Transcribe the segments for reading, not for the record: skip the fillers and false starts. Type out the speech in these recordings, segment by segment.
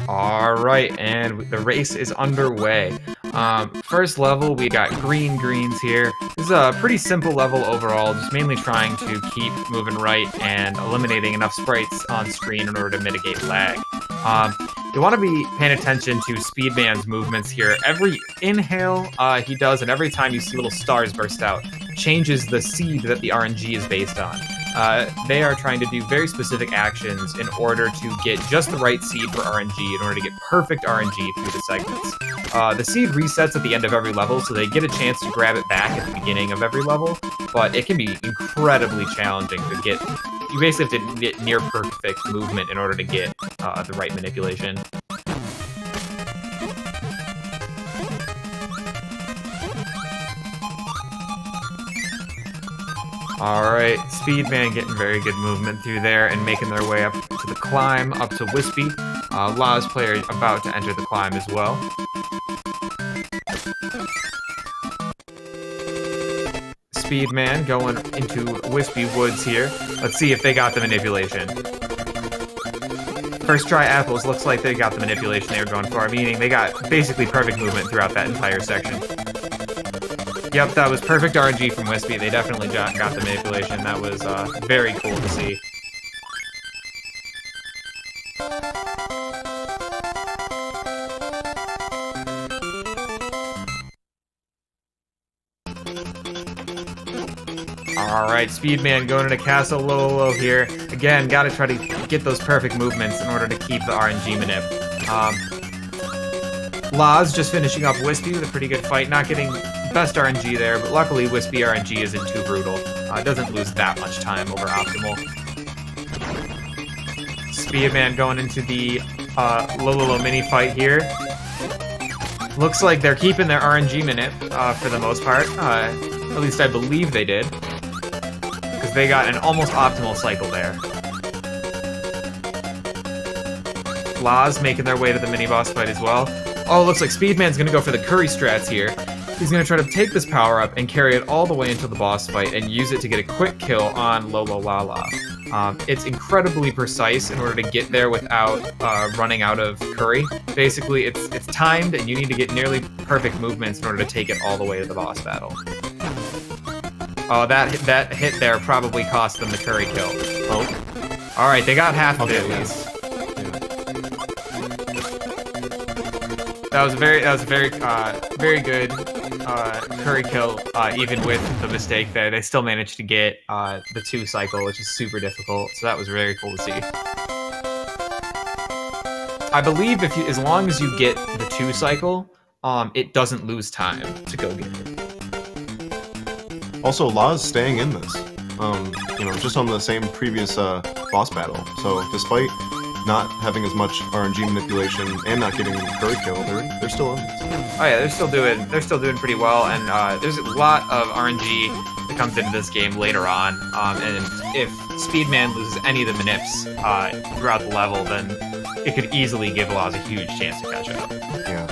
Alright, and the race is underway. First level, we got greens here. This is a pretty simple level overall, just mainly trying to keep moving right and eliminating enough sprites on screen in order to mitigate lag. You want to be paying attention to Speedman's movements here. Every inhale he does, and every time you see little stars burst out, changes the seed that the RNG is based on. They are trying to do very specific actions in order to get just the right seed for RNG, in order to get perfect RNG through the segments. The seed resets at the end of every level, so they get a chance to grab it back at the beginning of every level, but it can be incredibly challenging to get. You basically have to get near perfect movement in order to get the right manipulation. Alright, Speedman getting very good movement through there and making their way up to the climb, up to Wispy. lozplyr about to enter the climb as well. Speedman going into Wispy Woods here. Let's see if they got the manipulation. First try apples, looks like they got the manipulation they were going for, meaning they got basically perfect movement throughout that entire section. Yep, that was perfect RNG from Wispy. They definitely got the manipulation. That was very cool to see. Alright, Speedman going into Castle Lolo here. Again, gotta try to get those perfect movements in order to keep the RNG manip. Loz just finishing up Wispy with a pretty good fight, not getting best RNG there, but luckily Wispy RNG isn't too brutal. It doesn't lose that much time over optimal. Speedman going into the Lolo mini fight here. Looks like they're keeping their RNG manip for the most part. At least I believe they did, because they got an almost optimal cycle there. Loz making their way to the mini-boss fight as well. Oh, it looks like Speedman's gonna go for the curry strats here. He's gonna try to take this power-up and carry it all the way into the boss fight and use it to get a quick kill on Lolo Lala. It's incredibly precise in order to get there without running out of curry. Basically, it's timed, and you need to get nearly perfect movements in order to take it all the way to the boss battle. Oh, that hit there probably cost them the curry kill. Oh, all right, they got half of it at least. That was a very good curry kill, even with the mistake there. They still managed to get the 2 cycle, which is super difficult, so that was very cool to see. I believe as long as you get the 2 cycle, it doesn't lose time to go get it. Also, Loz staying in this, you know, just on the same previous boss battle. So despite not having as much RNG manipulation and not getting the curry kill, they're still in this. Oh yeah, they're still doing pretty well, and there's a lot of RNG that comes into this game later on. And if Speedman loses any of the manips throughout the level, then it could easily give Loz a huge chance to catch up. Yeah.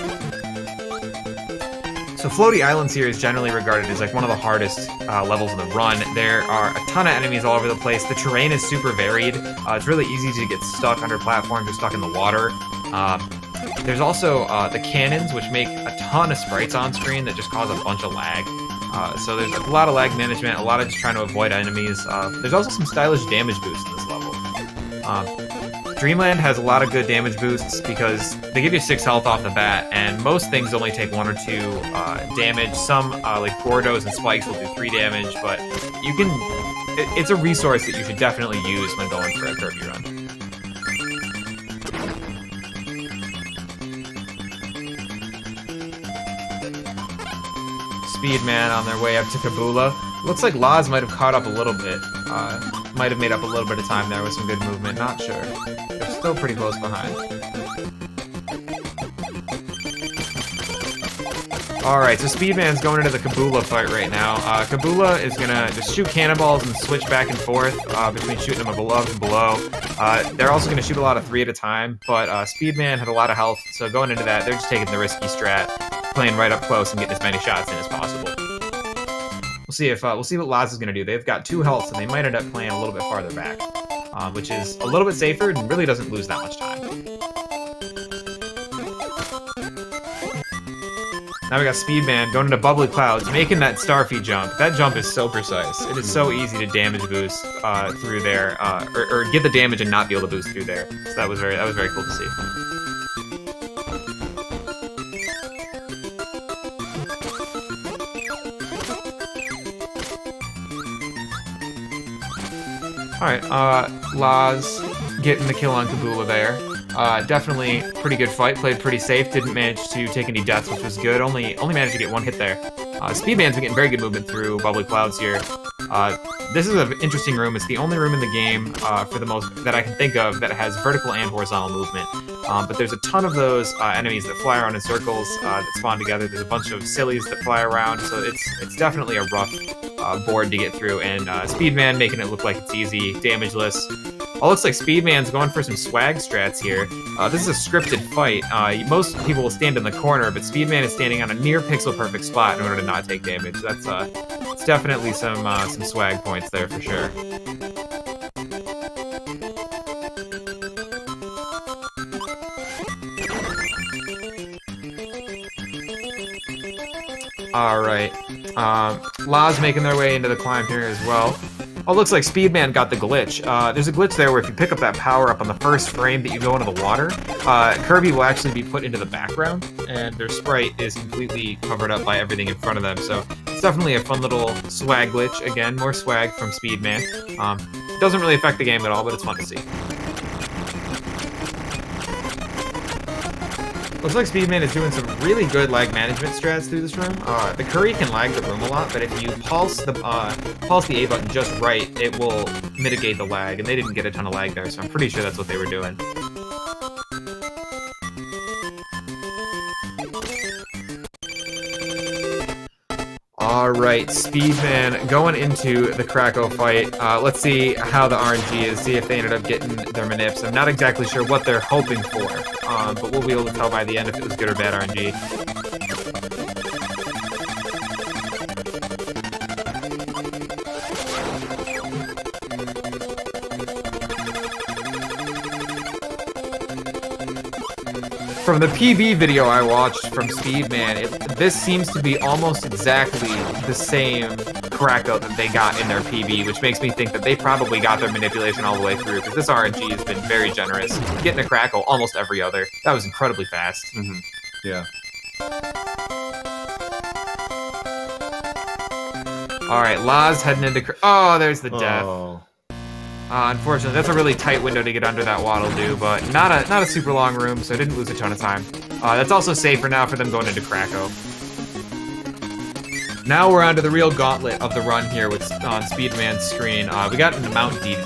So Floaty Islands here is generally regarded as like one of the hardest levels in the run. There are a ton of enemies all over the place. The terrain is super varied. It's really easy to get stuck under platforms or stuck in the water. There's also the cannons, which make a ton of sprites on screen that just cause a bunch of lag. So there's a lot of lag management, a lot of just trying to avoid enemies. There's also some stylish damage boosts in this level. DreamLand has a lot of good damage boosts because they give you 6 health off the bat, and most things only take 1 or 2 damage. Some, like Gordos and Spikes, will do 3 damage, but you can... It's a resource that you should definitely use when going for a Kirby run. Speedman on their way up to Kabula. Looks like Loz might have caught up a little bit. Might have made up a little bit of time there with some good movement, not sure. They're still pretty close behind. Alright, so Speedman's going into the Kabula fight right now. Kabula is gonna just shoot cannonballs and switch back and forth between shooting them above and below. They're also gonna shoot a lot of 3 at a time, but Speedman had a lot of health, so going into that, they're just taking the risky strat, playing right up close and getting as many shots in as possible. We'll see what Loz is going to do. They've got 2 health, so they might end up playing a little bit farther back, which is a little bit safer and really doesn't lose that much time. Now we got Speedman going into Bubbly Clouds, making that Starfy jump. That jump is so precise. It is so easy to damage boost through there, or get the damage and not be able to boost through there. So that was very cool to see. Alright, Laz getting the kill on Kabula there. Definitely pretty good fight, played pretty safe, didn't manage to take any deaths, which was good, only managed to get one hit there. Speedman's been getting very good movement through Bubbly Clouds here. This is an interesting room. It's the only room in the game, for the most that I can think of, that has vertical and horizontal movement. But there's a ton of those enemies that fly around in circles that spawn together. There's a bunch of sillies that fly around, so it's definitely a rough board to get through. And Speedman making it look like it's easy, damageless. Oh, looks like Speedman's going for some swag strats here. This is a scripted fight. Most people will stand in the corner, but Speedman is standing on a near pixel-perfect spot in order to not take damage. That's it's definitely some swag points there for sure. All right, Laz making their way into the climb here as well. Oh, looks like Speedman got the glitch. There's a glitch there where if you pick up that power-up on the first frame that you go into the water, Kirby will actually be put into the background, and their sprite is completely covered up by everything in front of them. So it's definitely a fun little swag glitch. Again, more swag from Speedman. It doesn't really affect the game at all, but it's fun to see. Looks like Speedman is doing some really good lag management strats through this room. The curry can lag the room a lot, but if you pulse the A button just right, it will mitigate the lag, and they didn't get a ton of lag there, so I'm pretty sure that's what they were doing. Alright, Speedman going into the Cracko fight. Let's see how the RNG is, see if they ended up getting their manips. I'm not exactly sure what they're hoping for, but we'll be able to tell by the end if it was good or bad RNG. From the PB video I watched from Speedman, this seems to be almost exactly the same Cracko that they got in their PB, which makes me think that they probably got their manipulation all the way through, because this RNG has been very generous. Getting a Cracko almost every other. That was incredibly fast. Mm-hmm. Yeah. Alright, Laz heading into... Oh, there's the death. Oh. Unfortunately, that's a really tight window to get under that waddle-doo, but not a super long room, so didn't lose a ton of time. That's also safer now for them going into Cracko. Now we're onto the real gauntlet of the run here with on Speedman's screen. We got into Mount D,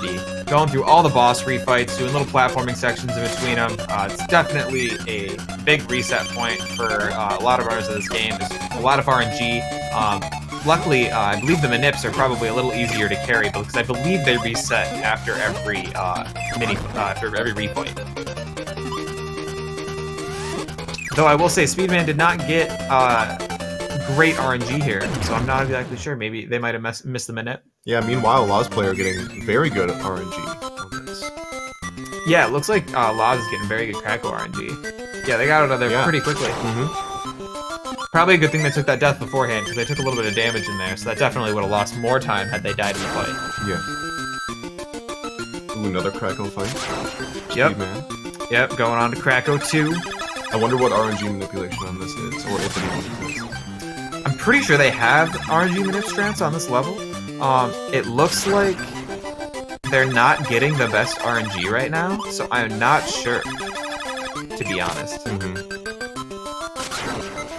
going through all the boss refights, doing little platforming sections in between them. It's definitely a big reset point for a lot of runners of this game. There's a lot of RNG. Luckily, I believe the manips are probably a little easier to carry because I believe they reset after every after every refight. Though I will say, Speedman did not get great RNG here, so I'm not exactly sure. Maybe they might have missed the manip. Yeah. Meanwhile, lozplyr getting very good at RNG on this. Yeah, it looks like Laz is getting very good Cracko RNG. Yeah, they got out of there pretty quickly. Mm-hmm. Probably a good thing they took that death beforehand, because they took a little bit of damage in there, so that definitely would have lost more time had they died in the fight. Yeah. Ooh, another Cracko fight. Yep. Speedman. Yep, going on to Cracko 2. I wonder what RNG manipulation on this is, or if anyone exists. I'm pretty sure they have RNG manip strats on this level. It looks like they're not getting the best RNG right now, so I'm not sure, to be honest. Mm-hmm.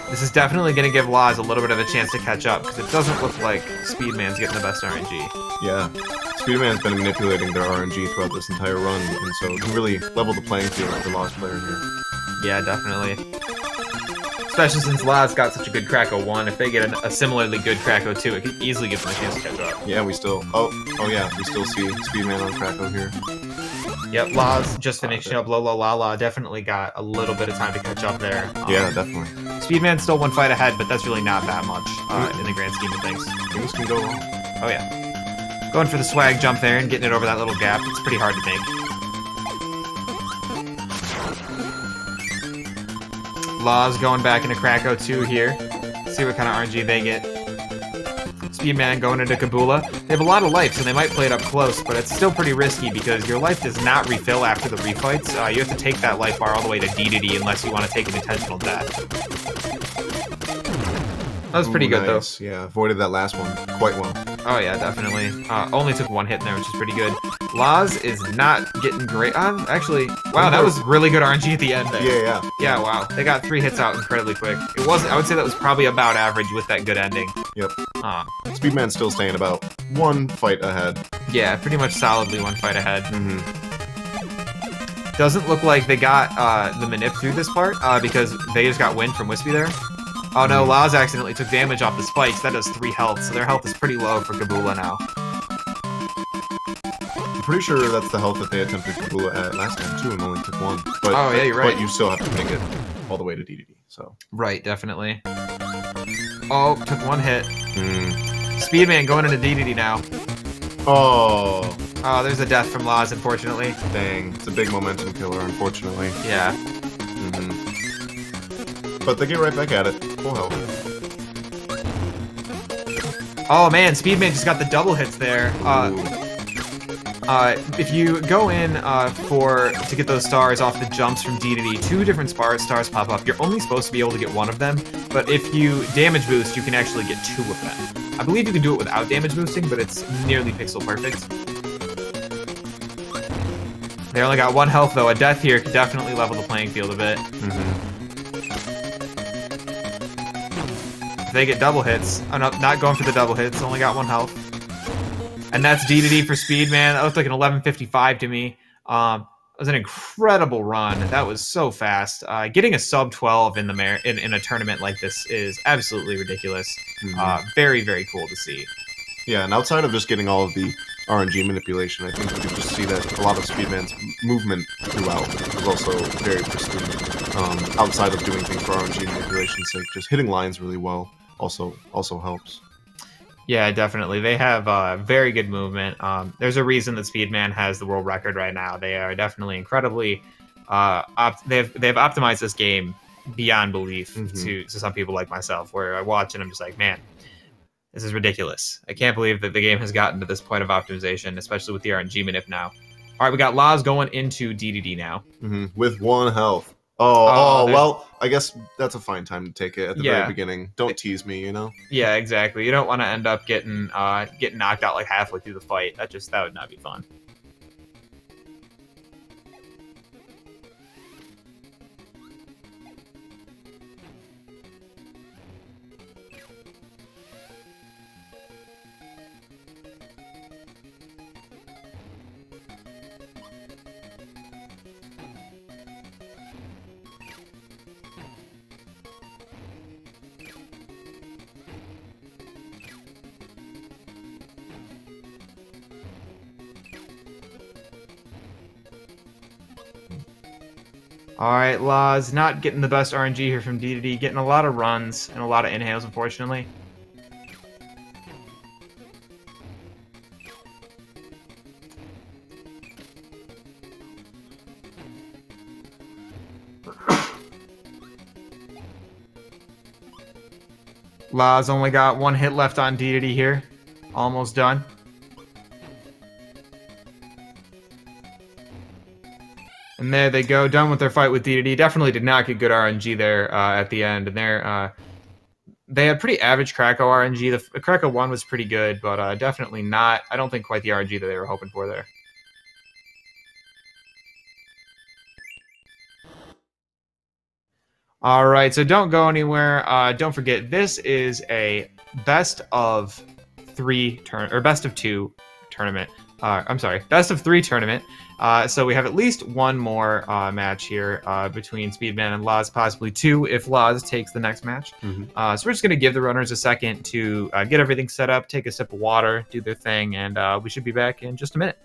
This is definitely going to give Laz a little bit of a chance to catch up, because it doesn't look like Speedman's getting the best RNG. Yeah. Speedman's been manipulating their RNG throughout this entire run, and so it can really level the playing field for lozplyr here. Yeah, definitely. Especially since Laz got such a good Cracko 1, if they get a similarly good Cracko 2, it could easily give them a chance to catch up. Yeah, we still... Oh yeah, we still see Speedman on Cracko here. Yep, Laz just finishing up Lolo Lala, definitely got a little bit of time to catch up there. Yeah, definitely. Speedman's still one fight ahead, but that's really not that much in the grand scheme of things. Things can go wrong. Oh yeah. Going for the swag jump there and getting it over that little gap, it's pretty hard to make. Laz going back into Cracko 2 here. Let's see what kind of RNG they get. Speedman going into Kabula. They have a lot of life, so they might play it up close, but it's still pretty risky because your life does not refill after the refights. You have to take that life bar all the way to DDD unless you want to take an intentional death. That was pretty good, nice. Though. Yeah, avoided that last one quite well. Oh, yeah, definitely. Only took one hit in there, which is pretty good. Loz is not getting great. Actually, wow, that was really good RNG at the end there. Yeah. Yeah, wow. They got 3 hits out incredibly quick. It wasn't. I would say that was probably about average with that good ending. Yep. Speedman's still staying about 1 fight ahead. Yeah, pretty much solidly 1 fight ahead. Mm-hmm. Doesn't look like they got the manip through this part because they just got wind from Wispy there. Oh no, Loz accidentally took damage off the spikes. That does 3 health, so their health is pretty low for Kabula now. I'm pretty sure that's the health that they attempted Kabula at last time too, and only took 1. But, oh yeah, you're right. But you still have to make it all the way to DDD. So. Right, definitely. Oh, took 1 hit. Speedman going into DDD now. Oh. Oh, there's a death from Loz, unfortunately. Dang, it's a big momentum killer, unfortunately. Yeah. But they get right back at it. Full health. Oh man, Speedman just got the double hits there. If you go in to get those stars off the jumps from D to D, 2 different stars pop up. You're only supposed to be able to get 1 of them, but if you damage boost, you can actually get 2 of them. I believe you can do it without damage boosting, but it's nearly pixel perfect. They only got 1 health though. A death here could definitely level the playing field a bit. They get double hits. Oh, no, not going for the double hits. Only got 1 health. And that's D for Speedman. That looked like an 11:55 to me. It was an incredible run. That was so fast. Getting a sub 12 in a tournament like this is absolutely ridiculous. Very, very cool to see. Yeah, and outside of just getting all of the RNG manipulation, I think we can just see that a lot of Speedman's movement throughout is also very pristine. Outside of doing things for RNG manipulation's sake, just hitting lines really well also helps. Yeah, definitely. They have very good movement. There's a reason that Speedman has the world record right now. They are definitely incredibly... they've optimized this game beyond belief to some people like myself, where I watch and I'm just like, man, this is ridiculous. I can't believe that the game has gotten to this point of optimization, especially with the RNG manip now. All right, we got Loz going into DDD now. With 1 health. Well, I guess that's a fine time to take it at the very beginning. Don't tease me, you know? Yeah, exactly. You don't want to end up getting knocked out like halfway through the fight. That would not be fun. Alright, Loz, not getting the best RNG here from DDD, getting a lot of runs and a lot of inhales, unfortunately. Loz only got 1 hit left on DDD here. Almost done. And there they go, done with their fight with DDD. Definitely did not get good RNG there at the end. And they had pretty average Cracko RNG. The Cracko 1 was pretty good, but definitely not, I don't think, quite the RNG that they were hoping for there. All right, so don't go anywhere. Don't forget, this is a best of 2 tournament. I'm sorry, best of 3 tournament. So we have at least 1 more match here between Speedman and Loz, possibly 2 if Loz takes the next match. So we're just going to give the runners a second to get everything set up, take a sip of water, do their thing, and we should be back in just a minute.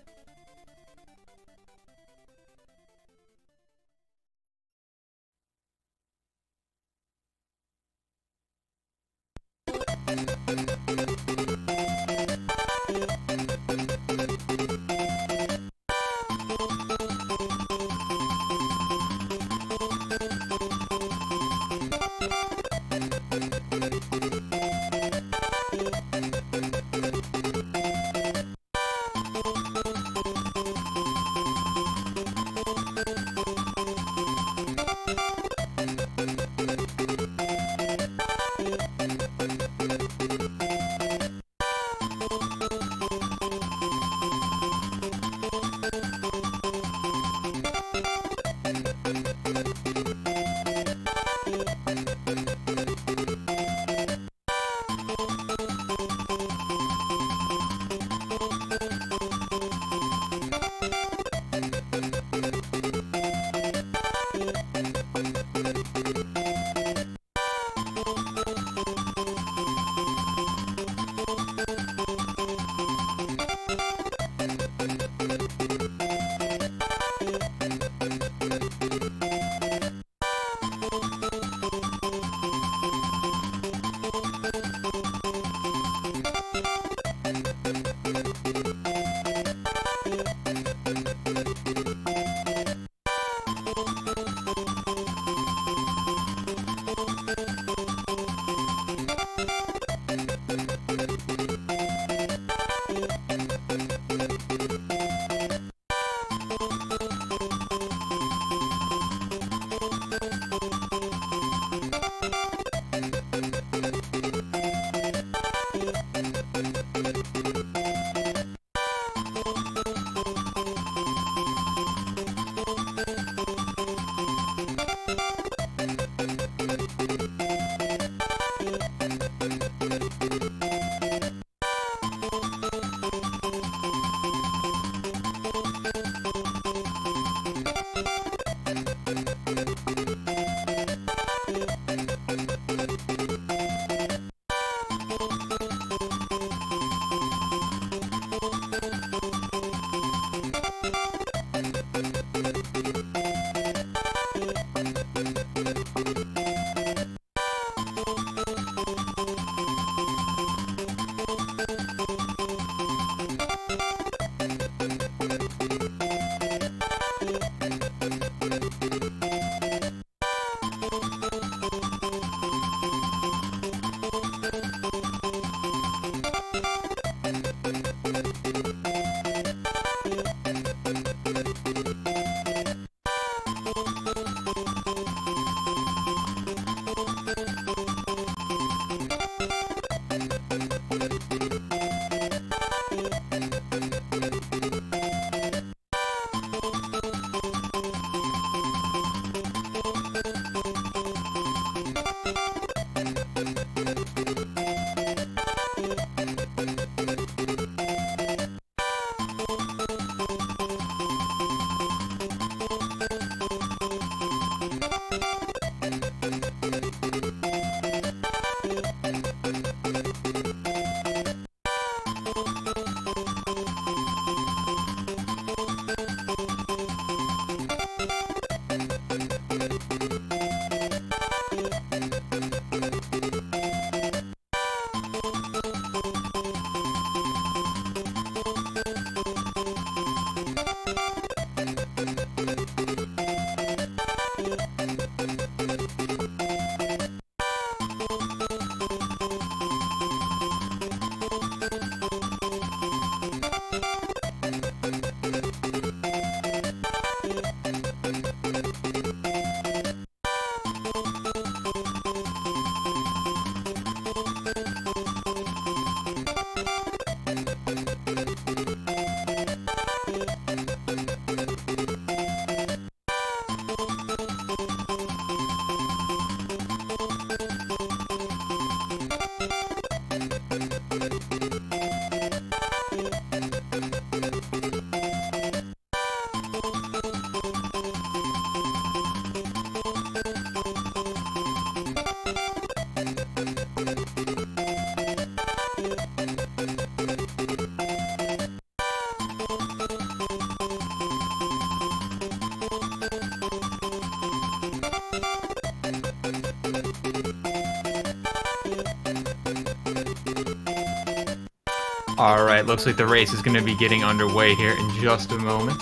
Alright, looks like the race is going to be getting underway here in just a moment.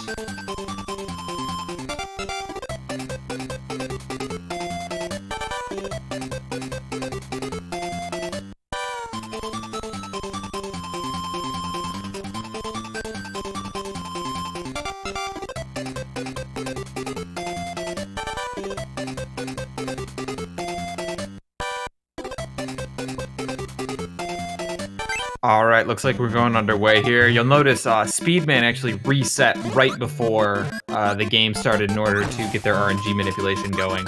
Alright, looks like we're going underway here. You'll notice Speedman actually reset right before the game started in order to get their RNG manipulation going.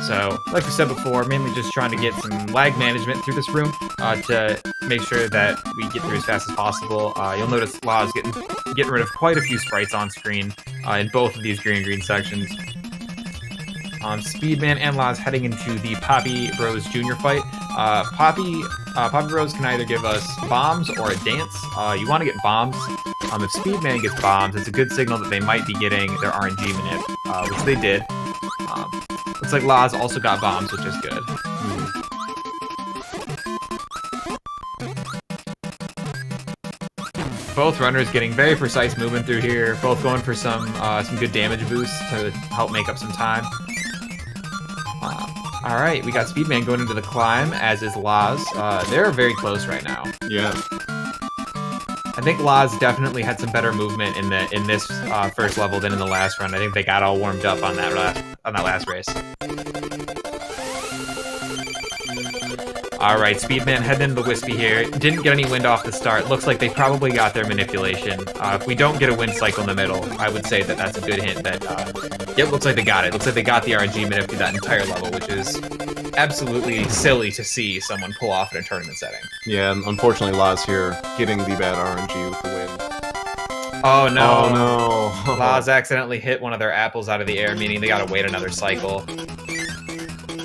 So, like we said before, mainly just trying to get some lag management through this room to make sure that we get through as fast as possible. You'll notice Laz getting rid of quite a few sprites on screen in both of these green sections. Speedman and Laz heading into the Poppy Bros Jr. fight. Poppy Bros can either give us bombs or a dance. You want to get bombs. If Speedman gets bombs, it's a good signal that they might be getting their RNG manip, which they did. Looks like Laz also got bombs, which is good. Both runners getting very precise movement through here. Both going for some good damage boosts to help make up some time. All right, we got Speedman going into the climb, as is Laz. They're very close right now. Yeah. I think Loz definitely had some better movement in this first level than in the last run. I think they got all warmed up on that last race. All right, Speedman heading into the Wispy here. Didn't get any wind off the start. Looks like they probably got their manipulation. If we don't get a wind cycle in the middle, I would say that that's a good hint that, yep, looks like they got it. Looks like they got the RNG manip through that entire level, which is absolutely silly to see someone pull off in a tournament setting. Yeah, and unfortunately, Loz here getting the bad RNG with the wind. Oh, no. Oh, no. Loz accidentally hit one of their apples out of the air, meaning they gotta wait another cycle.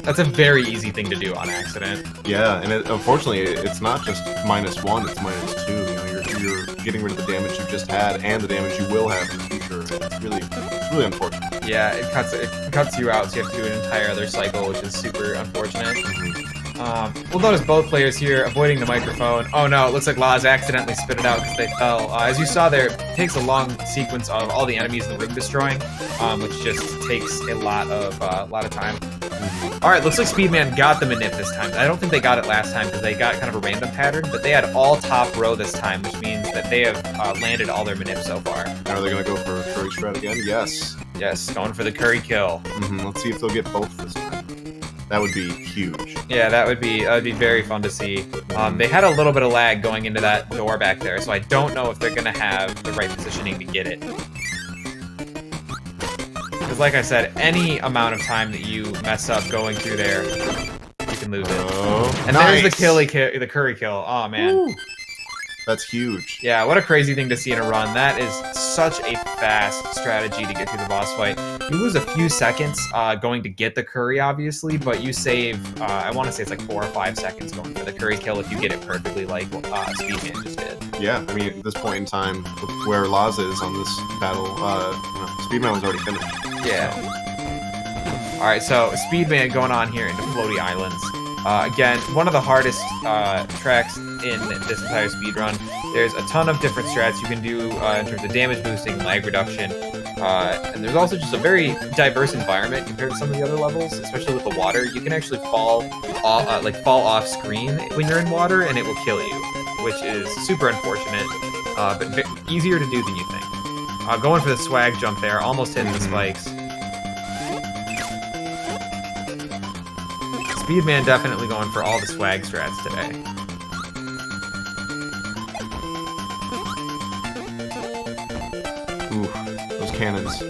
That's a very easy thing to do on accident. Yeah, and unfortunately, it's not just -1, it's -2. You know, you're getting rid of the damage you just had and the damage you will have in the future. It's really unfortunate. Yeah, it cuts you out, so you have to do an entire other cycle, which is super unfortunate. We'll notice both players here avoiding the microphone. Oh no, it looks like Loz accidentally spit it out because they fell. As you saw there, it takes a long sequence of all the enemies in the room destroying, which just takes a lot of time. All right, looks like Speedman got the manip this time. I don't think they got it last time because they got kind of a random pattern, but they had all top row this time, which means that they have landed all their manips so far. Now are they going to go for Curry Shred again? Yes. Yes, going for the Curry kill. Let's see if they'll get both this time. That would be huge. Yeah, that would be very fun to see. They had a little bit of lag going into that door back there, so I don't know if they're going to have the right positioning to get it. Because like I said, any amount of time that you mess up going through there, you can lose it. Oh, and nice. There's the Curry kill. Oh, man. Woo. That's huge. Yeah, what a crazy thing to see in a run. That is such a fast strategy to get through the boss fight. You lose a few seconds going to get the Curry, obviously, but you save, I want to say it's like 4 or 5 seconds going for the Curry kill if you get it perfectly like Speedman just did. Yeah, I mean, at this point in time, where Loz is on this battle, Speedman was already finished. Yeah. Alright, so Speedman going on here into Floaty Islands. Again, one of the hardest tracks in this entire speedrun. There's a ton of different strats you can do in terms of damage boosting, lag reduction, and there's also just a very diverse environment compared to some of the other levels, especially with the water. You can actually fall off screen when you're in water, and it will kill you, which is super unfortunate, but easier to do than you think. Going for the swag jump there, almost hitting the spikes. Speedman definitely going for all the swag strats today. Ooh, those cannons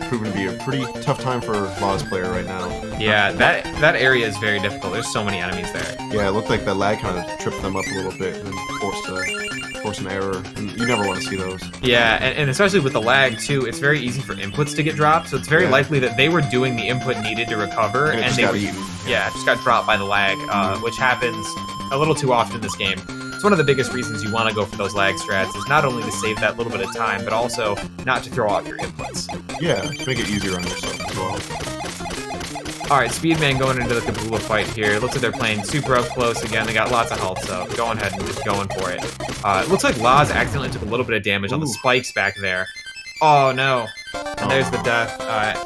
proving to be a pretty tough time for lozplyr right now. Yeah, that area is very difficult. There's so many enemies there. Yeah, it looked like that lag kind of tripped them up a little bit and forced an error. And you never want to see those. Yeah, and especially with the lag too, it's very easy for inputs to get dropped. So it's very likely that they were doing the input needed to recover, and they just got dropped by the lag, which happens a little too often in this game. It's one of the biggest reasons you want to go for those lag strats, is not only to save that little bit of time, but also not to throw off your inputs. Yeah, to make it easier on yourself as well. Alright, Speedman going into the Kabula fight here. Looks like they're playing super up close again. They got lots of health, so going ahead and just going for it. It looks like Loz accidentally took a little bit of damage on the spikes back there. Oh no. And there's the death.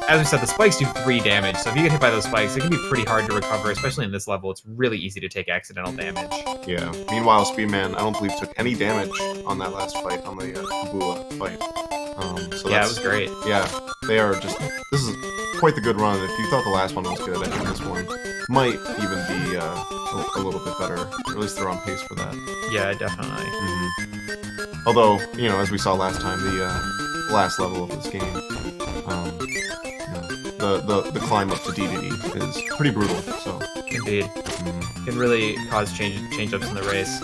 As we said, the spikes do 3 damage, so if you get hit by those spikes, it can be pretty hard to recover, especially in this level. It's really easy to take accidental damage. Yeah. Meanwhile, Speedman, I don't believe, took any damage on that last fight, on the Kabula fight. So yeah, it was great. Yeah, they are just... This is quite the good run. If you thought the last one was good, I think this one might even be a little bit better. Or at least they're on pace for that. Yeah, definitely. Although, you know, as we saw last time, the last level of this game, the climb up to DDD is pretty brutal. So indeed, can really cause change-ups in the race.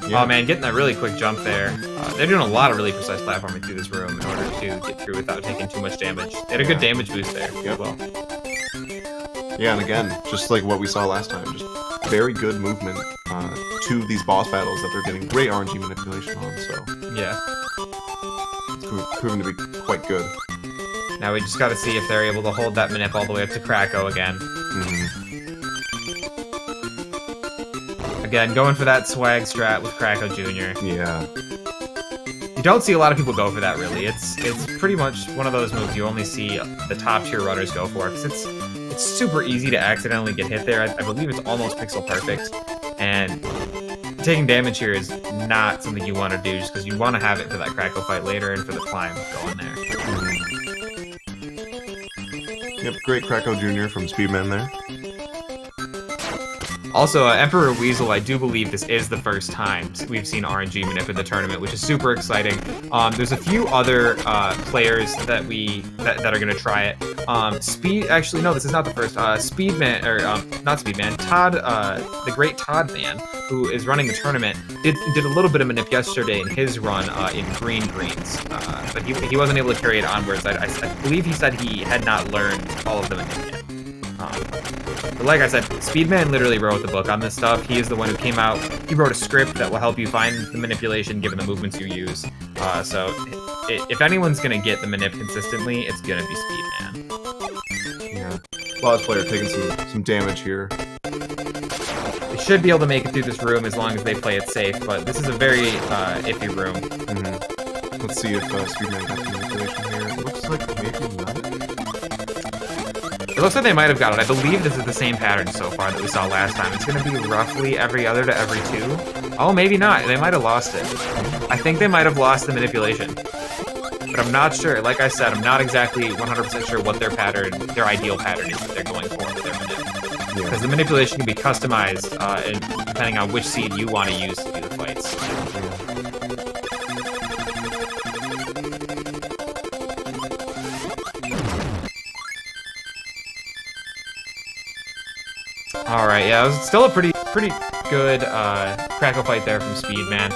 Yeah. Oh man, getting that really quick jump there. They're doing a lot of really precise platforming through this room in order to get through without taking too much damage. They had a good damage boost there as well. Yeah, and again, just like what we saw last time, just very good movement to these boss battles that they're getting great RNG manipulation on. So yeah, it's proven to be quite good. Now we just got to see if they're able to hold that manip all the way up to Cracko again. Again, going for that swag strat with Cracko Jr. Yeah. You don't see a lot of people go for that, really. It's pretty much one of those moves you only see the top tier runners go for, because it's super easy to accidentally get hit there. I believe it's almost pixel perfect, and taking damage here is not something you want to do, just because you want to have it for that Cracko fight later and for the climb going there. Yep, great Cracko Jr. from Speedman there. Also, Emperor Weasel, I do believe this is the first time we've seen RNG manip in the tournament, which is super exciting. There's a few other players that are gonna try it. Actually, no, this is not the first. Speedman, or not Speedman, Todd, the great Todd Man, who is running the tournament, did a little bit of manip yesterday in his run in greens, but he wasn't able to carry it onwards. I believe he said he had not learned all of the manip yet. But like I said, Speedman literally wrote the book on this stuff. He is the one who came out. He wrote a script that will help you find the manipulation given the movements you use. So if anyone's gonna get the manip consistently, it's gonna be Speedman. Yeah, lozplyr taking some damage here. They should be able to make it through this room as long as they play it safe, but this is a very iffy room. Mm-hmm. Let's see if Speedman got the manipulation here. It looks like maybe not. It looks like they might have got it. I believe this is the same pattern so far that we saw last time. It's going to be roughly every other to every 2. Oh, maybe not. They might have lost it. I think they might have lost the manipulation. But I'm not sure. Like I said, I'm not exactly 100% sure what their ideal pattern is that they're going for with their manip. Because the manipulation can be customized depending on which seed you want to use to do the fights. Alright, yeah, it was still a pretty good Cracko fight there from Speedman.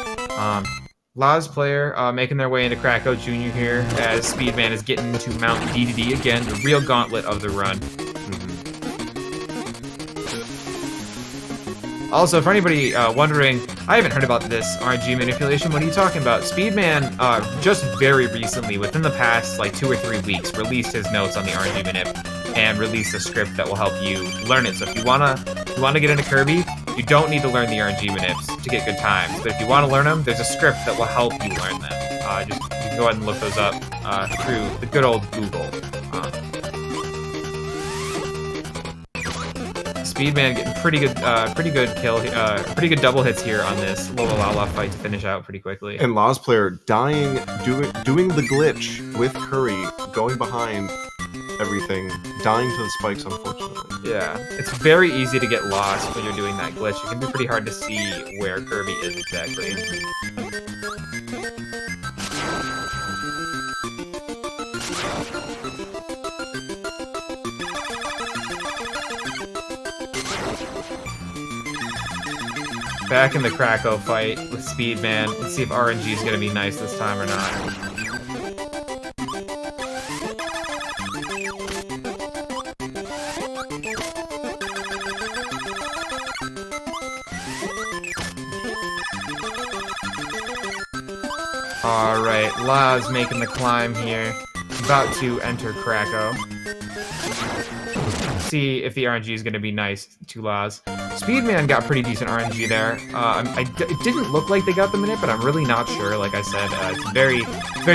lozplyr making their way into Cracko Jr. here as Speedman is getting into Mount DDD again, the real gauntlet of the run. Also, for anybody wondering, I haven't heard about this RNG manipulation. What are you talking about? Speedman just very recently, within the past like 2 or 3 weeks, released his notes on the RNG manip and released a script that will help you learn it. So if you wanna get into Kirby, you don't need to learn the RNG manips to get good times. But if you want to learn them, there's a script that will help you learn them. You can go ahead and look those up through the good old Google. Speedman getting pretty good kill, pretty good double hits here on this Lololala fight to finish out pretty quickly. And lozplyr dying, doing the glitch with Curry, going behind everything, dying to the spikes, unfortunately. Yeah, it's very easy to get lost when you're doing that glitch. It can be pretty hard to see where Kirby is exactly. Back in the Cracko fight with Speedman. Let's see if RNG is going to be nice this time or not. Alright, Loz making the climb here. About to enter Cracko. See if the RNG is going to be nice to Loz. Speedman got pretty decent RNG there. It didn't look like they got the manip, but I'm really not sure. Like I said, it's very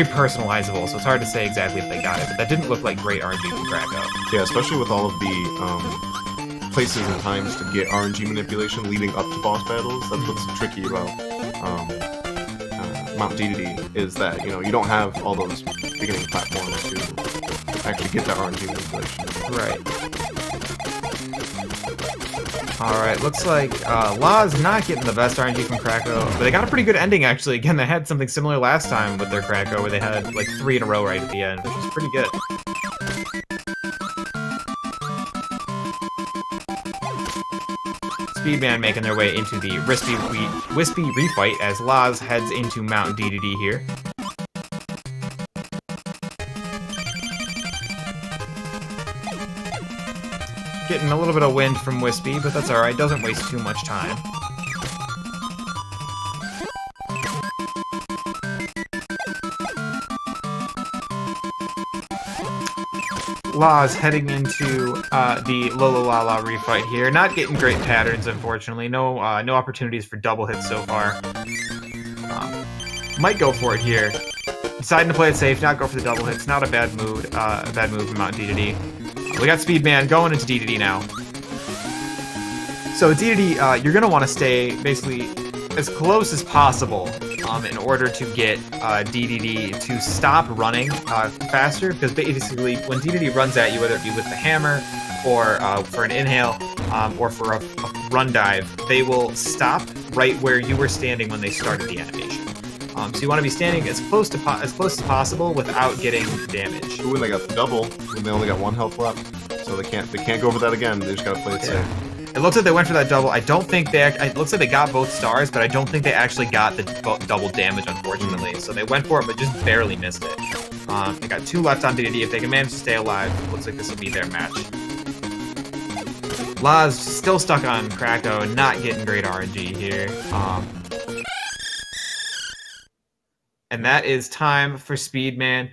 personalizable, so it's hard to say exactly if they got it. But that didn't look like great RNG from Cracko. Yeah, especially with all of the places and times to get RNG manipulation leading up to boss battles. That's what's tricky about Mount DDD, is that, you know, you don't have all those beginning platforms to actually get that RNG manipulation. Right. Alright, looks like Loz not getting the best RNG from Cracko, but they got a pretty good ending actually. Again, they had something similar last time with their Cracko, where they had like 3 in a row right at the end, which is pretty good. Speedman making their way into the wispy refight as Loz heads into Mount DDD here. Getting a little bit of wind from Wispy, but that's alright, doesn't waste too much time. Loz heading into the Lololala refight here. Not getting great patterns, unfortunately. No opportunities for double hits so far. Might go for it here. Deciding to play it safe, not go for the double hits. Not a bad move from Mount DDD. We got Speedman going into DDD now. So DDD, you're gonna want to stay basically as close as possible in order to get DDD to stop running faster, because basically when DDD runs at you, whether it be with the hammer or for an inhale or for a run dive, they will stop right where you were standing when they started the animation. So you want to be standing as close as possible without getting damage. Ooh, and they got the double, and they only got 1 health left, so they can't go for that again. They just gotta play it safe. It looks like they went for that double. I don't think they. It looks like they got both stars, but I don't think they actually got the double damage, unfortunately. So they went for it, but just barely missed it. They got 2 left on DDD. If they can manage to stay alive, it looks like this will be their match. Loz still stuck on Cracko, not getting great RNG here. And that is time for Speedman.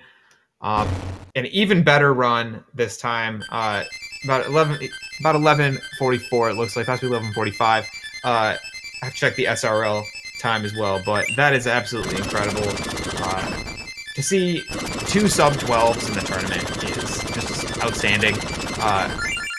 An even better run this time. About 11:44 it looks like, possibly 11:45. I've checked the SRL time as well, but that is absolutely incredible. To see 2 sub-12s in the tournament is just outstanding.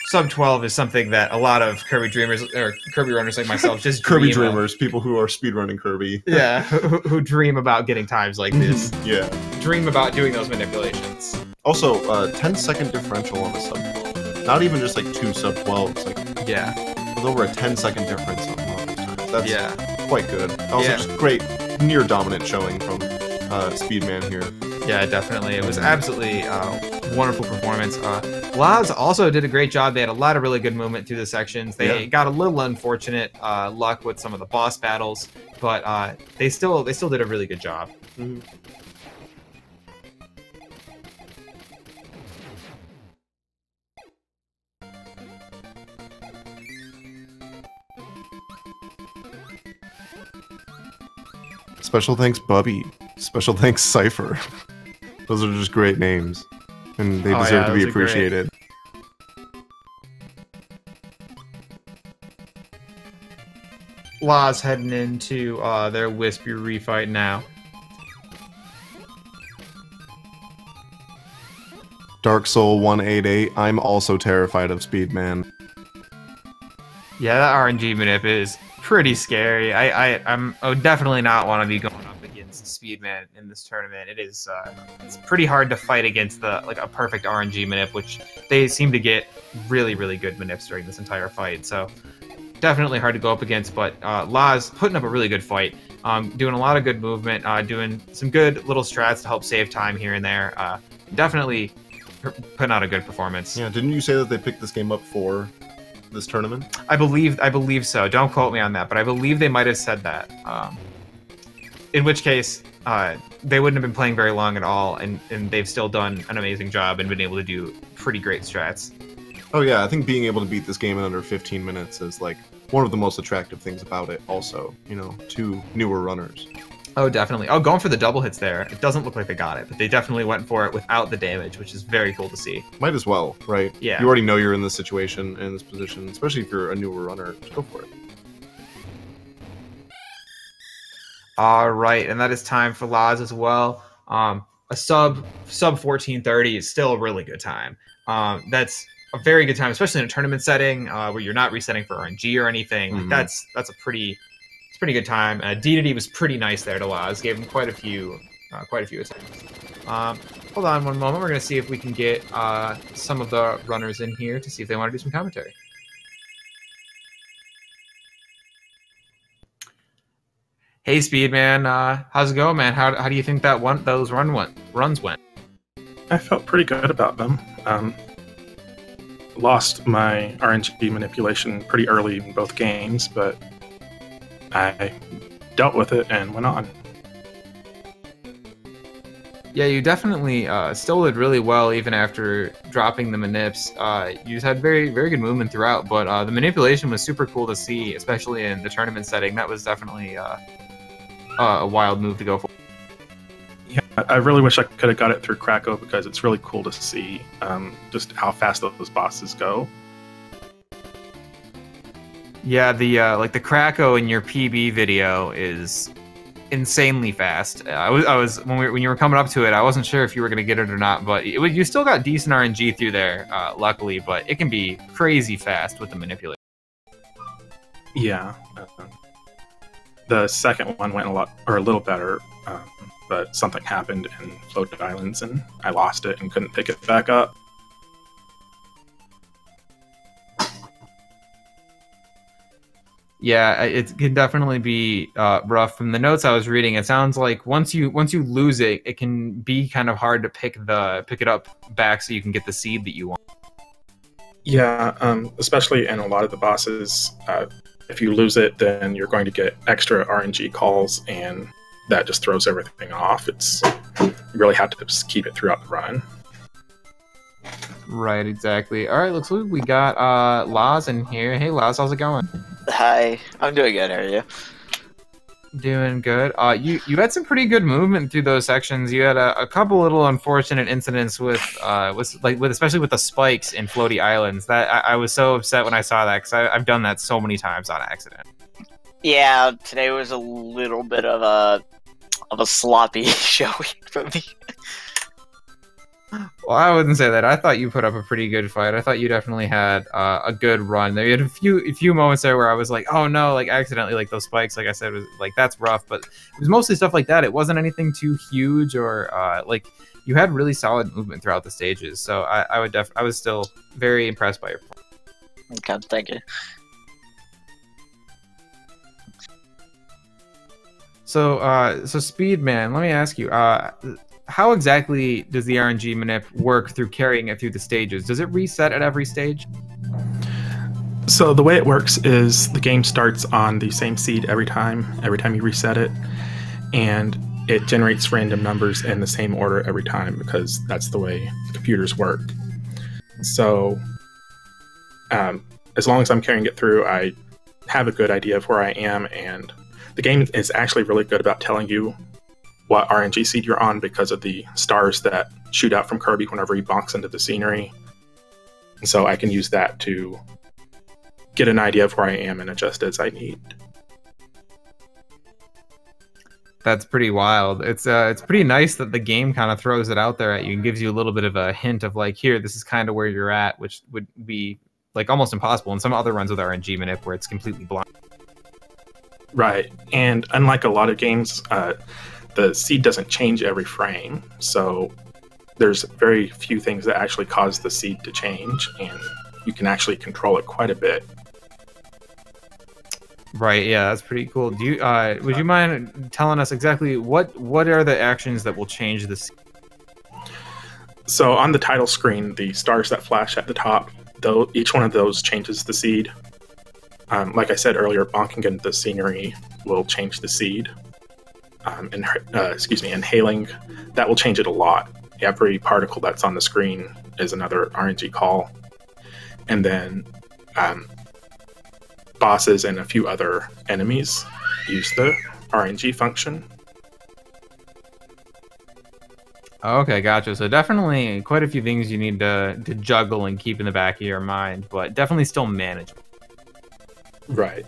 Sub-12 is something that a lot of Kirby dreamers, or Kirby runners like myself, just Kirby dreamers, people who are speedrunning Kirby. Yeah, who dream about getting times like this. Yeah. Dream about doing those manipulations. Also, 10-second differential on the sub-12. Not even just like 2 sub-12s. Like, yeah. With over a 10-second difference on one of those times. That's quite good. Also, just great, near dominant showing from Speedman here. Yeah, definitely. It was absolutely wonderful performance. Loz also did a great job. They had a lot of really good movement through the sections. They got a little unfortunate luck with some of the boss battles, but they still did a really good job. Mm-hmm. Special thanks, Bubby. Special thanks, Cypher. Those are just great names, and they deserve to be appreciated. Loz heading into their Wispy refight now. Dark Soul 188. I'm also terrified of Speedman. Yeah, that RNG manip is pretty scary. I would definitely not want to be going up against Speedman in this tournament. It is it's pretty hard to fight against a perfect RNG manip, which they seem to get really good manips during this entire fight. So definitely hard to go up against. But Loz putting up a really good fight, doing a lot of good movement, doing some good little strats to help save time here and there. Definitely putting out a good performance. Yeah, didn't you say that they picked this game up for this tournament? I believe so. Don't quote me on that, but I believe they might have said that. In which case, they wouldn't have been playing very long at all, and they've still done an amazing job and been able to do pretty great strats. Oh yeah, I think being able to beat this game in under 15 minutes is like one of the most attractive things about it. Also, you know, 2 newer runners. Oh, definitely. Oh, going for the double hits there. It doesn't look like they got it, but they definitely went for it without the damage, which is very cool to see. Might as well, right? Yeah. You already know you're in this situation, in this position, especially if you're a newer runner. Just go for it. All right, and that is time for Loz as well. A sub 1430 is still a really good time. That's a very good time, especially in a tournament setting where you're not resetting for RNG or anything. Mm-hmm. That's a pretty good time. DDD was pretty nice there to Loz. Gave him quite a few attempts. Hold on one moment. We're gonna see if we can get some of the runners in here to see if they want to do some commentary. Hey Speedman, how's it going, man? How do you think those runs went? I felt pretty good about them. Lost my RNG manipulation pretty early in both games, but I dealt with it and went on. Yeah, you definitely still did really well even after dropping the manips. You had very good movement throughout, but the manipulation was super cool to see, especially in the tournament setting. That was definitely a wild move to go for. Yeah, I really wish I could have got it through Cracko because it's really cool to see just how fast those bosses go. Yeah, the the Cracko in your PB video is insanely fast. I was when you were coming up to it, I wasn't sure if you were gonna get it or not, but you still got decent RNG through there, luckily. But it can be crazy fast with the manipulation. Yeah, The second one went a little better, but something happened in Floated Islands, and I lost it and couldn't pick it back up. Yeah, it can definitely be rough. From the notes I was reading, it sounds like once you lose it, it can be kind of hard to pick it up back so you can get the seed that you want. Yeah, especially in a lot of the bosses, if you lose it, then you're going to get extra RNG calls, and that just throws everything off. You really have to just keep it throughout the run. Right, exactly. All right, looks like we got Loz in here. Hey, Loz, how's it going? Hi, I'm doing good. How are you? Doing good. You had some pretty good movement through those sections. You had a couple little unfortunate incidents with especially with the spikes in Floaty Islands. That I was so upset when I saw that because I've done that so many times on accident. Yeah, today was a little bit of a sloppy showing for me. Well, I wouldn't say that. I thought you put up a pretty good fight. I thought you definitely had a good run. There, you had a few moments there where I was like, oh no, like accidentally, like those spikes, like I said, was like that's rough. But it was mostly stuff like that. It wasn't anything too huge or like you had really solid movement throughout the stages. So I was still very impressed by your play. Okay, thank you. So Speedman, let me ask you, how exactly does the RNG manip work through carrying it through the stages? Does it reset at every stage? So the way it works is the game starts on the same seed every time you reset it, and it generates random numbers in the same order every time because that's the way computers work. So as long as I'm carrying it through, I have a good idea of where I am, and the game is actually really good about telling you what RNG seed you're on because of the stars that shoot out from Kirby whenever he bonks into the scenery. And so I can use that to get an idea of where I am and adjust as I need. That's pretty wild. It's pretty nice that the game kind of throws it out there at you and gives you a little bit of a hint of like, here, this is kind of where you're at, which would be like almost impossible in some other runs with RNG manip where it's completely blind. Right, and unlike a lot of games, the seed doesn't change every frame, so there's very few things that actually cause the seed to change, and you can actually control it quite a bit. Right, yeah, that's pretty cool. Do you would you mind telling us exactly what are the actions that will change the seed? So on the title screen, the stars that flash at the top, though each one of those changes the seed. Like I said earlier, bonking into the scenery will change the seed. Inhaling, that will change it a lot. Every particle that's on the screen is another RNG call. And then bosses and a few other enemies use the RNG function. Okay, gotcha. So definitely quite a few things you need to juggle and keep in the back of your mind, but definitely still manageable. Right.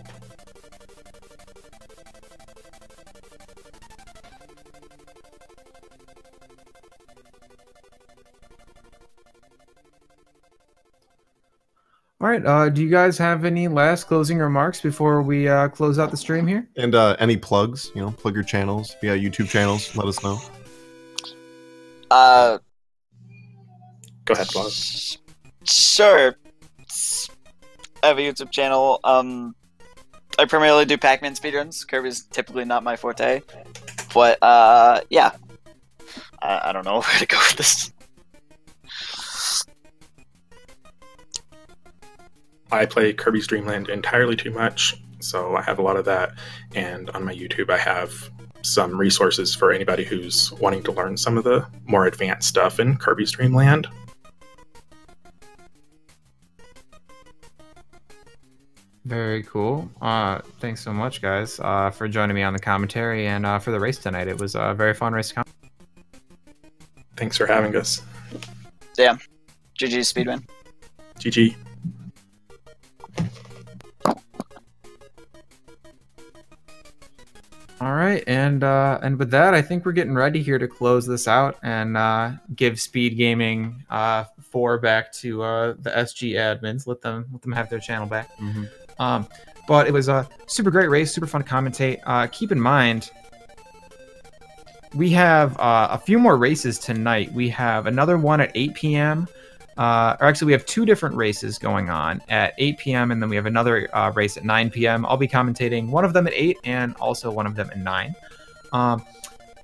All right. Do you guys have any last closing remarks before we close out the stream here? And any plugs? You know, plug your channels. If you got YouTube channels, let us know. Go ahead, Boz. Sure. I have a YouTube channel. I primarily do Pac-Man speedruns. Kirby's typically not my forte. But, yeah. I don't know where to go with this. I play Kirby's DreamLand entirely too much, so I have a lot of that. And on my YouTube, I have some resources for anybody who's wanting to learn some of the more advanced stuff in Kirby's DreamLand. Very cool. Thanks so much, guys, for joining me on the commentary and for the race tonight. It was a very fun race. Thanks for having us. Yeah. GG Speedman. GG. All right, and with that, I think we're getting ready here to close this out and give Speed Gaming 4 back to the SG admins. Let them have their channel back. Mm-hmm. But it was a super great race, super fun to commentate. Keep in mind, we have a few more races tonight. We have another one at 8 p.m. Or actually, we have 2 different races going on at 8 p.m. and then we have another race at 9 p.m. I'll be commentating one of them at 8 and also one of them at 9.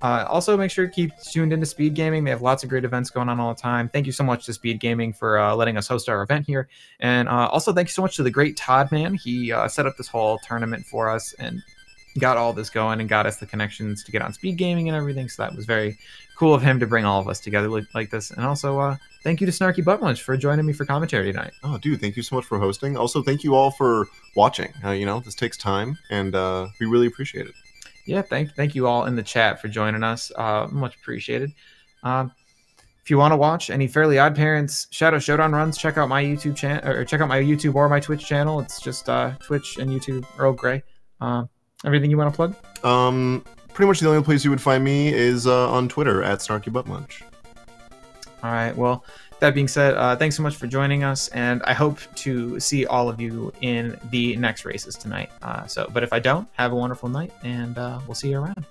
Also, make sure to keep tuned into Speed Gaming. They have lots of great events going on all the time. Thank you so much to Speed Gaming for letting us host our event here. And also, thank you so much to the great Todd Man. He set up this whole tournament for us and got all this going and got us the connections to get on Speed Gaming and everything. So that was very cool of him to bring all of us together like this. And also, thank you to Snarky Butt Munch for joining me for commentary tonight. Oh, dude, thank you so much for hosting. Also, thank you all for watching. You know, this takes time, and we really appreciate it. Yeah, thank you all in the chat for joining us. Much appreciated. If you want to watch any Fairly Odd Parents Shadow Showdown runs, check out my YouTube channel, or check out my YouTube or my Twitch channel. It's just Twitch and YouTube, Earl Grey. Everything you want to plug? Pretty much the only place you would find me is on Twitter at SnarkyButtMunch. All right. Well, that being said, thanks so much for joining us, and I hope to see all of you in the next races tonight. But if I don't, have a wonderful night, and we'll see you around.